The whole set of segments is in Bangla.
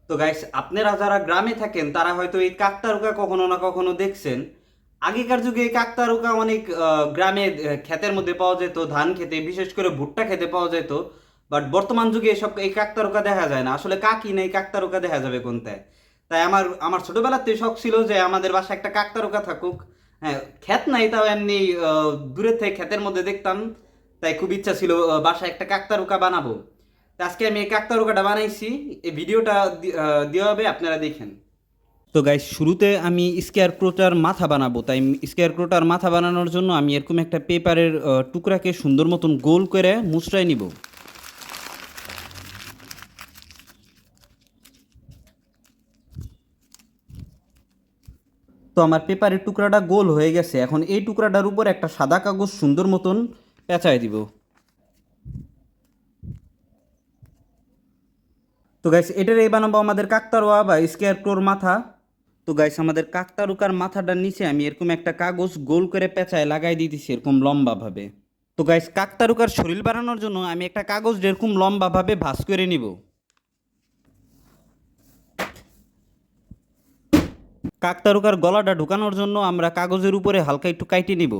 তো গাইস, আপনারা যারা গ্রামে থাকেন তারা হয়তো এই কাকতারুকা কখনো না কখনো দেখছেন। আগেকার যুগে এই কাকতারুকা অনেক গ্রামে ক্ষেতের মধ্যে পাওয়া যেত, ধান খেতে, বিশেষ করে ভুট্টা খেতে পাওয়া যেত। বাট বর্তমান যুগে এসব এই কাকতারুকা দেখা যায় না। আসলে কাকই নেই, কাকতারুকা দেখা যাবে কোনটায়? তাই আমার আমার ছোটবেলাতে শখ ছিল যে আমাদের বাসায় একটা কাকতারুকা থাকুক। হ্যাঁ, ক্ষেত নাই, তাও এমনি দূরের থেকে ক্ষেতের মধ্যে দেখতাম। তাই খুব ইচ্ছা ছিল বাসায় একটা কাকতারুকা বানাবো। তো আজকে আমি এই কাকতারুকাটা বানাইছি। এই ভিডিওটা দেওয়া হবে, আপনারা দেখেন। তো গাইস, শুরুতে আমি স্কেয়ার ক্রোটার মাথা বানাবো। তাই স্কেয়ার ক্রোটার মাথা বানানোর জন্য আমি এরকম একটা পেপারের টুকরাকে সুন্দর মতন গোল করে মুচড়াই নিব। তো আমার পেপারের টুকরাটা গোল হয়ে গেছে। এখন এই টুকরাটার উপর একটা সাদা কাগজ সুন্দর মতন পেঁচায় দিব। তো গাইস, এটার এই বানাবো আমাদের কাকতারুয়া বা স্কেয়ার ক্রোর মাথা। তো গাইস, আমাদের কাকতারুকার মাথাটার নিচে আমি এরকম একটা কাগজ গোল করে পেঁচায় লাগাই দিতেছি এরকম লম্বাভাবে। তো গাইস, কাকতারুকার শরীর বানানোর জন্য আমি একটা কাগজ এরকম লম্বাভাবে ভাঁজ করে নিব। কাকতারুকার গলাটা ঢুকানোর জন্য আমরা কাগজের উপরে হালকা একটু কাইটে নিব।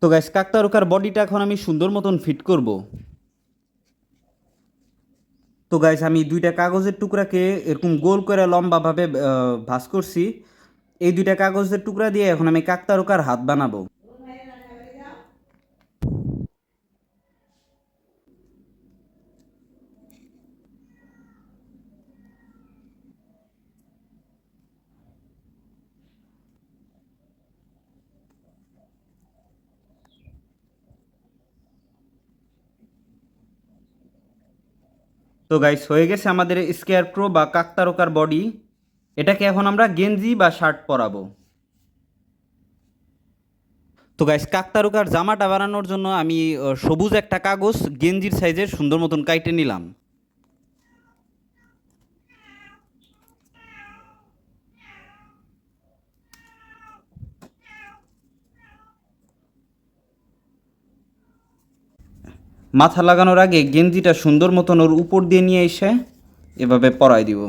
তো গাইস, কাকতারুকার বডিটা এখন আমি সুন্দর মতন ফিট করব। তো গাইস, আমি দুইটা কাগজের টুকরাকে এরকম গোল করে লম্বাভাবে ভাঁজ করছি। এই দুইটা কাগজের টুকরা দিয়ে এখন আমি কাকতারুকার হাত বানাবো। তো গাইস, হয়ে গেছে আমাদের স্কেয়ারক্রো বা কাকতারুকার বডি। এটাকে এখন আমরা গেঞ্জি বা শার্ট পরাবো। তো গাইস, কাকতারুকার জামাটা বানানোর জন্য আমি সবুজ একটা কাগজ গেঞ্জির সাইজের সুন্দর মতন কাইটে নিলাম। মাথা লাগানোর আগে গেঞ্জিটা সুন্দর মতন ওর উপর দিয়ে নিয়ে এসে এভাবে পরাই দিব।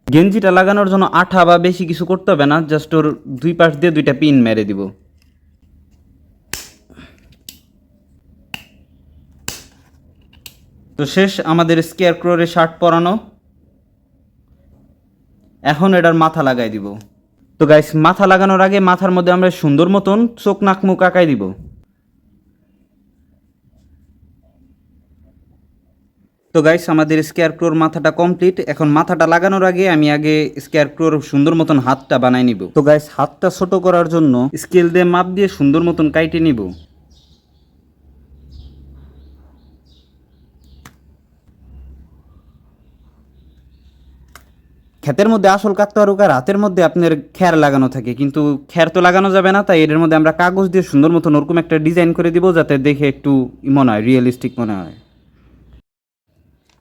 গেঞ্জিটা লাগানোর জন্য আঠা বা বেশি কিছু করতে হবে না, জাস্ট ওর দুই পাশ দিয়ে দুইটা পিন মেরে দিব। তো শেষ আমাদের স্কেয়ার ক্রোরে শার্ট পরানো। এখন এটার মাথা লাগাই দিব। তো গাইস, মাথা লাগানোর আগে মাথার মধ্যে আমরা সুন্দর মতন চোখ নাক মুখ আঁকাই দিব। তো গাইস, আমাদের স্কেয়ার ক্রোর মাথাটা কমপ্লিট। এখন মাথাটা লাগানোর আগে আমি স্কেয়ার ক্রোর সুন্দর মতন হাতটা বানাই নিব। তো গাইস, হাতটা ছোট করার জন্য স্কেল দিয়ে মাপ দিয়ে সুন্দর মতন কাইটে নিব। ক্ষেতের মধ্যে আসল কাকতারুকার হাতের মধ্যে আপনার খ্যার লাগানো থাকে, কিন্তু খ্যার তো লাগানো যাবে না। তাই এর মধ্যে আমরা কাগজ দিয়ে সুন্দর মতন ওরকম একটা ডিজাইন করে দিব, যাতে দেখে একটু মনে হয় রিয়েলিস্টিক মনে হয়।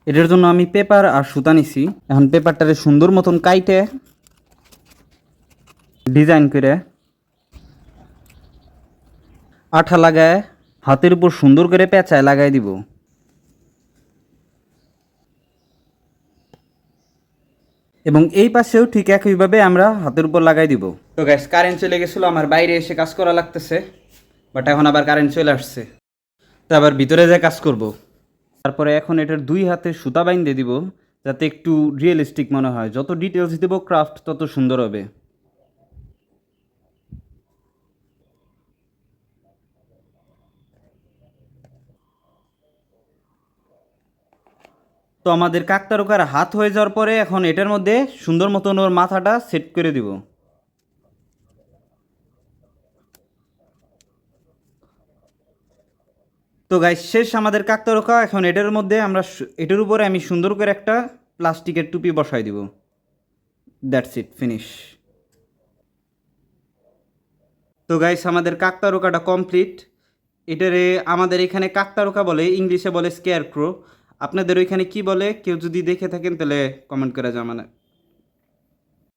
এটার জন্য আমি পেপার আর সুতা নিছি। এখন পেপারটারে সুন্দর মতন কাইটে ডিজাইন করে আঠা লাগায় হাতের উপর সুন্দর করে পেঁচায় লাগাই দিব। এবং এই পাশেও ঠিক একইভাবে আমরা হাতের উপর লাগাই দিব। তো গ্যাস, কারেন্ট চলে গেছিলো, আমার বাইরে এসে কাজ করা লাগতেছে। বাট এখন আবার কারেন্ট চলে আসছে, তো আবার ভিতরে যেয়ে কাজ করব। তারপরে এখন এটার দুই হাতে সুতা বাইন্ধে দিব, যাতে একটু রিয়েলিস্টিক মনে হয়। যত ডিটেলস দেবো ক্রাফট তত সুন্দর হবে। তো আমাদের কাকতারুকার হাত হয়ে যাওয়ার পরে এখন এটার মধ্যে সুন্দর মতন ওর মাথাটা সেট করে দিব। তো গাইস, শেষ আমাদের কাকতারুকা। এখন এটার মধ্যে এটার উপরে আমি সুন্দর করে একটা প্লাস্টিকের টুপি বসাই দিব। That's it, finish. তো গাইস, আমাদের কাকতারুকাটা কমপ্লিট। এটারে আমাদের এখানে কাকতারুকা বলে, ইংলিশে বলে স্কেয়ার ক্রো। আপনাদের ওইখানে কি বলে? কেউ যদি দেখে থাকেন তাহলে কমেন্ট করে জানাবেন।